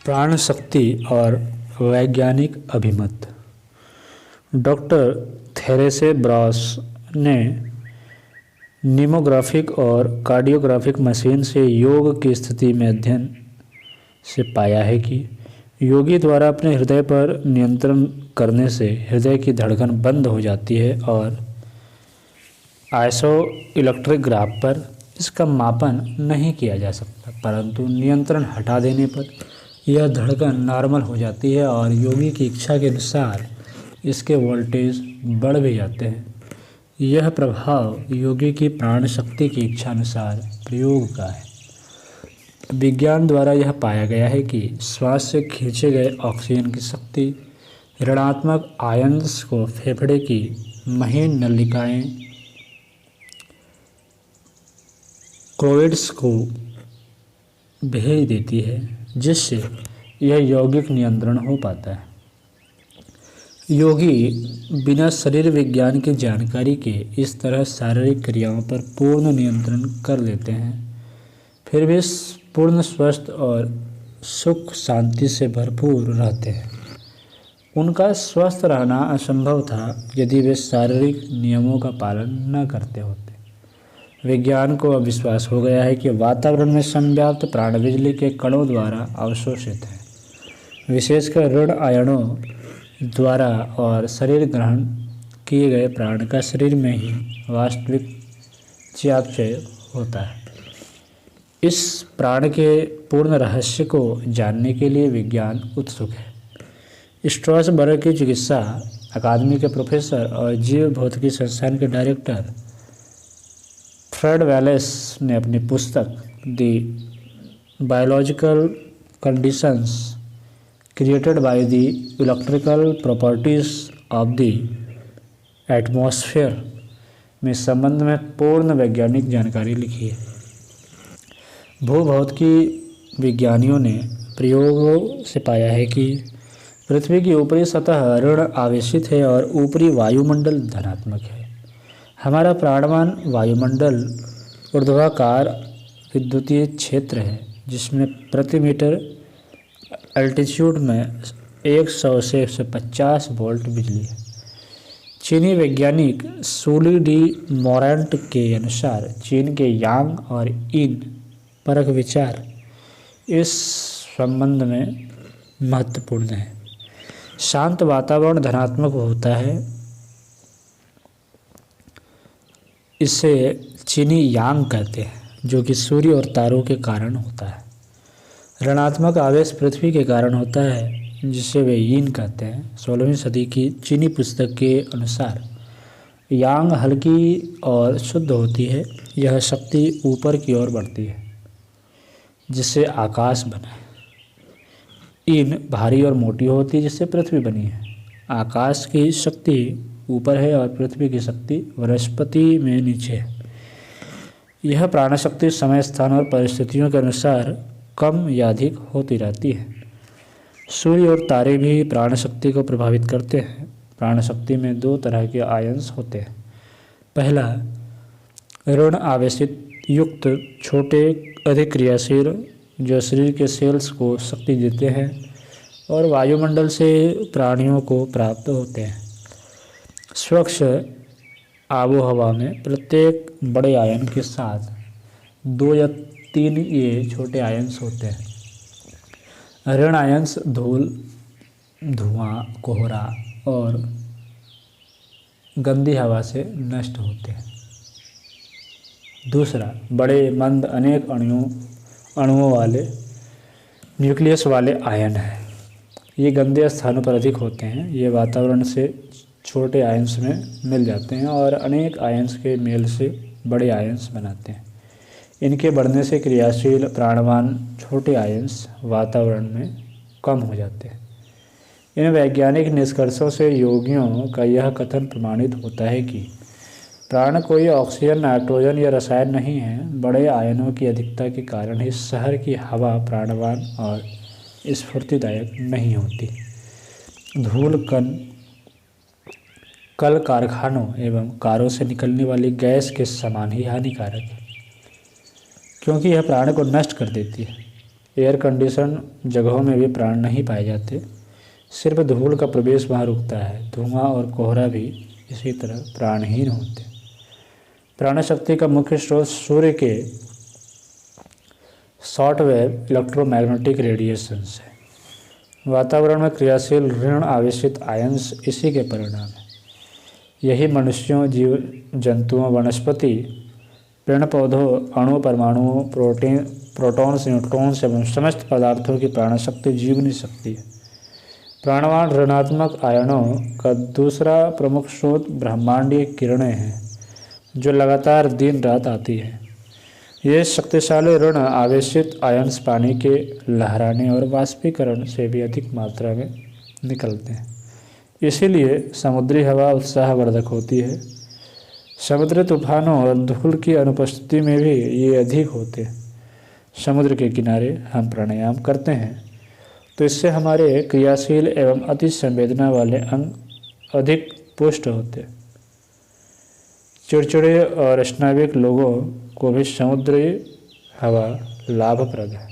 प्राण शक्ति और वैज्ञानिक अभिमत। डॉक्टर थेरेसे ब्रास ने निमोग्राफिक और कार्डियोग्राफिक मशीन से योग की स्थिति में अध्ययन से पाया है कि योगी द्वारा अपने हृदय पर नियंत्रण करने से हृदय की धड़कन बंद हो जाती है और आइसो इलेक्ट्रिक ग्राफ पर इसका मापन नहीं किया जा सकता, परंतु नियंत्रण हटा देने पर यह धड़कन नॉर्मल हो जाती है और योगी की इच्छा के अनुसार इसके वोल्टेज बढ़ भी जाते हैं। यह प्रभाव योगी की प्राण शक्ति की इच्छा अनुसार प्रयोग का है। विज्ञान द्वारा यह पाया गया है कि श्वास से खींचे गए ऑक्सीजन की शक्ति ऋणात्मक आयन्स को फेफड़े की महीन नलिकाएं क्रोइड्स को भेज देती है, जिससे यह यौगिक नियंत्रण हो पाता है। योगी बिना शरीर विज्ञान की जानकारी के इस तरह शारीरिक क्रियाओं पर पूर्ण नियंत्रण कर लेते हैं, फिर भी पूर्ण स्वस्थ और सुख शांति से भरपूर रहते हैं। उनका स्वस्थ रहना असंभव था यदि वे शारीरिक नियमों का पालन न करते होते। विज्ञान को अब विश्वास हो गया है कि वातावरण में संव्याप्त प्राण बिजली के कणों द्वारा अवशोषित है, विशेषकर ऋण आयनों द्वारा, और शरीर ग्रहण किए गए प्राण का शरीर में ही वास्तविक चयापचय होता है। इस प्राण के पूर्ण रहस्य को जानने के लिए विज्ञान उत्सुक है। स्ट्रासबर्ग की चिकित्सा अकादमी के प्रोफेसर और जीव भौतिकी संस्थान के डायरेक्टर फ्रेड वैलेस ने अपनी पुस्तक the biological conditions created by the electrical properties of the atmosphere में संबंध में पूर्ण वैज्ञानिक जानकारी लिखी है। भूभौतिकी विज्ञानियों ने प्रयोगों से पाया है कि पृथ्वी की ऊपरी सतह ऋण आवेशित है और ऊपरी वायुमंडल धनात्मक है। हमारा प्राणवान वायुमंडल ऊर्ध्वाकार विद्युतीय क्षेत्र है, जिसमें प्रति मीटर एल्टीट्यूड में 100 से 150 वोल्ट बिजली है। चीनी वैज्ञानिक सूली डी मोरेंट के अनुसार चीन के यांग और यिन परख विचार इस संबंध में महत्वपूर्ण है। शांत वातावरण धनात्मक होता है, इसे चीनी यांग कहते हैं, जो कि सूर्य और तारों के कारण होता है। ऋणात्मक आवेश पृथ्वी के कारण होता है, जिसे वे यिन कहते हैं। 16वीं सदी की चीनी पुस्तक के अनुसार यांग हल्की और शुद्ध होती है। यह शक्ति ऊपर की ओर बढ़ती है, जिससे आकाश बना है। यिन भारी और मोटी होती है, जिससे पृथ्वी बनी है। आकाश की शक्ति ऊपर है और पृथ्वी की शक्ति वनस्पति में नीचे है। यह प्राणशक्ति समय, स्थान और परिस्थितियों के अनुसार कम या अधिक होती रहती है। सूर्य और तारे भी प्राणशक्ति को प्रभावित करते हैं। प्राणशक्ति में 2 तरह के आयन्स होते हैं। पहला, ऋण आवेशित युक्त छोटे अधिक क्रियाशील, जो शरीर के सेल्स को शक्ति देते हैं और वायुमंडल से प्राणियों को प्राप्त होते हैं। स्वच्छ आबोहवा में प्रत्येक बड़े आयन के साथ 2 या 3 ये छोटे आयन्स होते हैं। ऋण आयन्स धूल, धुआं, कोहरा और गंदी हवा से नष्ट होते हैं। दूसरा, बड़े मंद अनेक अणुओं वाले न्यूक्लियस वाले आयन हैं। ये गंदे स्थानों पर अधिक होते हैं। ये वातावरण से छोटे आयन्स में मिल जाते हैं और अनेक आयन्स के मेल से बड़े आयन्स बनाते हैं। इनके बढ़ने से क्रियाशील प्राणवान छोटे आयन्स वातावरण में कम हो जाते हैं। इन वैज्ञानिक निष्कर्षों से योगियों का यह कथन प्रमाणित होता है कि प्राण कोई ऑक्सीजन, नाइट्रोजन या रसायन नहीं है। बड़े आयनों की अधिकता के कारण ही शहर की हवा प्राणवान और स्फूर्तिदायक नहीं होती। धूल कल कारखानों एवं कारों से निकलने वाली गैस के समान ही हानिकारक है, क्योंकि यह प्राण को नष्ट कर देती है। एयर कंडीशन जगहों में भी प्राण नहीं पाए जाते। सिर्फ धूल का प्रवेश वहाँ रुकता है। धुआं और कोहरा भी इसी तरह प्राणहीन होते। प्राण शक्ति का मुख्य स्रोत सूर्य के शॉर्ट वेव इलेक्ट्रोमैग्नेटिक रेडिएशंस है। वातावरण में क्रियाशील ऋण आवेशित आयंस इसी के परिणाम है। यही मनुष्यों, जीव जंतुओं, वनस्पति, पेड़ पौधों, अणु परमाणुओं, प्रोटॉन्स, न्यूट्रॉन्स एवं समस्त पदार्थों की प्राण शक्ति जीवनी शक्ति है। प्राणवान ऋणात्मक आयनों का दूसरा प्रमुख स्रोत ब्रह्मांडीय किरणें हैं, जो लगातार दिन रात आती हैं। ये शक्तिशाली ऋण आवेशित आयन्स पानी के लहराने और वाष्पीकरण से भी अधिक मात्रा में निकलते हैं। इसीलिए समुद्री हवा उत्साहवर्धक होती है। समुद्री तूफानों और धूल की अनुपस्थिति में भी ये अधिक होते हैं। समुद्र के किनारे हम प्राणायाम करते हैं तो इससे हमारे क्रियाशील एवं अति संवेदना वाले अंग अधिक पुष्ट होते हैं। चिड़चिड़े और स्नाविक लोगों को भी समुद्री हवा लाभप्रद है।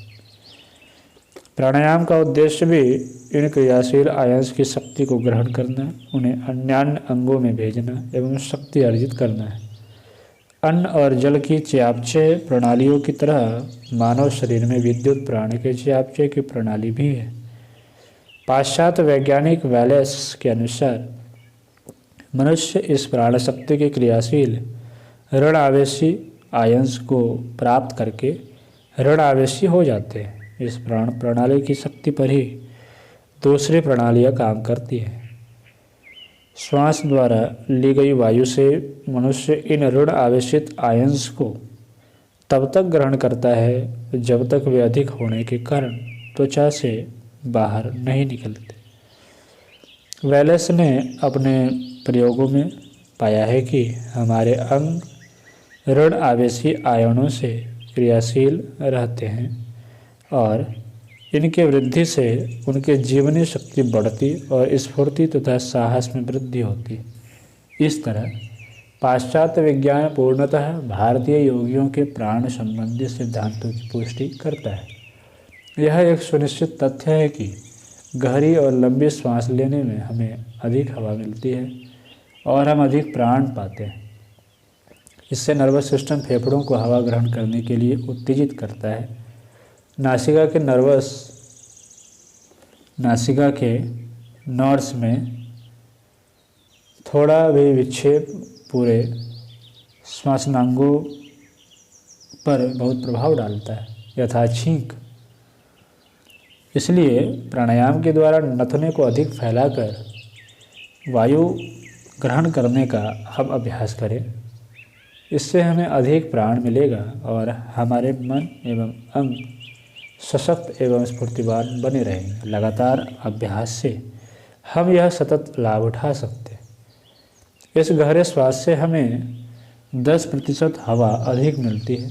प्राणायाम का उद्देश्य भी इन क्रियाशील आयंस की शक्ति को ग्रहण करना, उन्हें अन्यान्य अंगों में भेजना एवं शक्ति अर्जित करना है। अन्न और जल की चयापचय प्रणालियों की तरह मानव शरीर में विद्युत प्राण के चयापचय की प्रणाली भी है। पाश्चात्य वैज्ञानिक वैलेस के अनुसार मनुष्य इस प्राण शक्ति के क्रियाशील ऋण आवेशी आयंस को प्राप्त करके ऋण आवेशी हो जाते हैं। इस प्राण प्रणाली की शक्ति पर ही दूसरी प्रणालियाँ काम करती हैं। श्वास द्वारा ली गई वायु से मनुष्य इन ऋण आवेशित आयंस को तब तक ग्रहण करता है जब तक वे अधिक होने के कारण त्वचा से बाहर नहीं निकलते। वैलेस ने अपने प्रयोगों में पाया है कि हमारे अंग ऋण आवेशी आयनों से क्रियाशील रहते हैं और इनके वृद्धि से उनके जीवनी शक्ति बढ़ती और स्फूर्ति तथा साहस में वृद्धि होती। इस तरह पाश्चात्य विज्ञान पूर्णतः भारतीय योगियों के प्राण संबंधी सिद्धांतों की पुष्टि करता है। यह एक सुनिश्चित तथ्य है कि गहरी और लंबी सांस लेने में हमें अधिक हवा मिलती है और हम अधिक प्राण पाते हैं। इससे नर्वस सिस्टम फेफड़ों को हवा ग्रहण करने के लिए उत्तेजित करता है। नासिका के नर्व्स में थोड़ा भी विक्षेप पूरे श्वसनांगों पर बहुत प्रभाव डालता है, यथा छींक। इसलिए प्राणायाम के द्वारा नथुने को अधिक फैलाकर वायु ग्रहण करने का हम अभ्यास करें। इससे हमें अधिक प्राण मिलेगा और हमारे मन एवं अंग सशक्त एवं स्फूर्तिवान बने रहेंगे। लगातार अभ्यास से हम यह सतत लाभ उठा सकते हैं। इस गहरे श्वास से हमें 10% हवा अधिक मिलती है।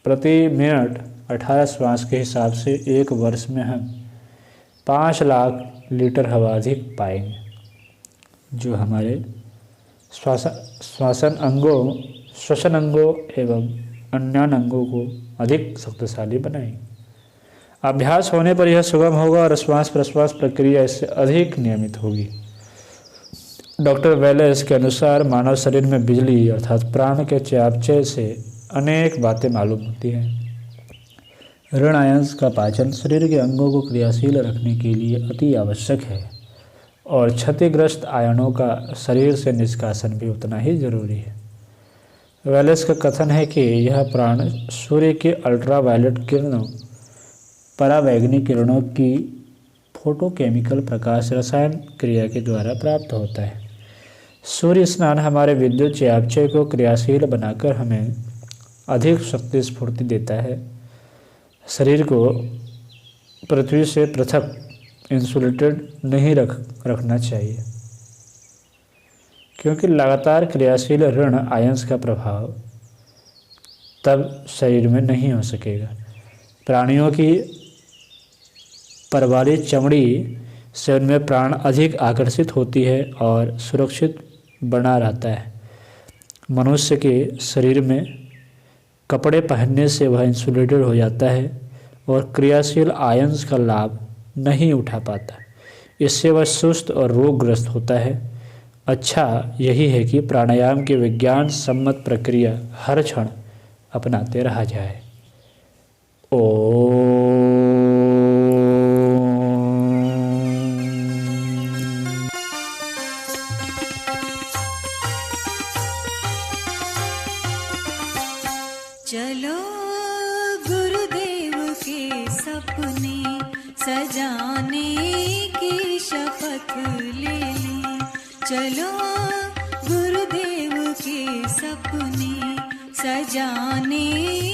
प्रति मिनट 18 श्वास के हिसाब से एक वर्ष में हम 5 लाख लीटर हवा अधिक पाएंगे, जो हमारे श्वसन अंगों एवं अन्य अंगों को अधिक शक्तिशाली बनाएंगे। अभ्यास होने पर यह सुगम होगा और श्वास प्रश्वास प्रक्रिया इससे अधिक नियमित होगी। डॉक्टर वैलेस के अनुसार मानव शरीर में बिजली अर्थात प्राण के चयापचय से अनेक बातें मालूम होती हैं। ऋण आयंस का पाचन शरीर के अंगों को क्रियाशील रखने के लिए अति आवश्यक है और क्षतिग्रस्त आयनों का शरीर से निष्कासन भी उतना ही जरूरी है। वैलेस का कथन है कि यह प्राण सूर्य के अल्ट्रावायलेट किरणों, परावैंगनी किरणों की फोटोकेमिकल प्रकाश रसायन क्रिया के द्वारा प्राप्त होता है। सूर्य स्नान हमारे विद्युत चयापचय को क्रियाशील बनाकर हमें अधिक शक्ति स्फूर्ति देता है। शरीर को पृथ्वी से पृथक इंसुलेटेड नहीं रखना चाहिए, क्योंकि लगातार क्रियाशील ऋण आयंस का प्रभाव तब शरीर में नहीं हो सकेगा। प्राणियों की परवाली चमड़ी से उनमें प्राण अधिक आकर्षित होती है और सुरक्षित बना रहता है। मनुष्य के शरीर में कपड़े पहनने से वह इंसुलेटेड हो जाता है और क्रियाशील आयंस का लाभ नहीं उठा पाता। इससे वह सुस्त और रोगग्रस्त होता है। अच्छा यही है कि प्राणायाम की विज्ञान सम्मत प्रक्रिया हर क्षण अपनाते रहा जाए। ओ चलो गुरुदेव के सपने सजाने की शपथ ले लें। चलो गुरुदेव के सपने सजाने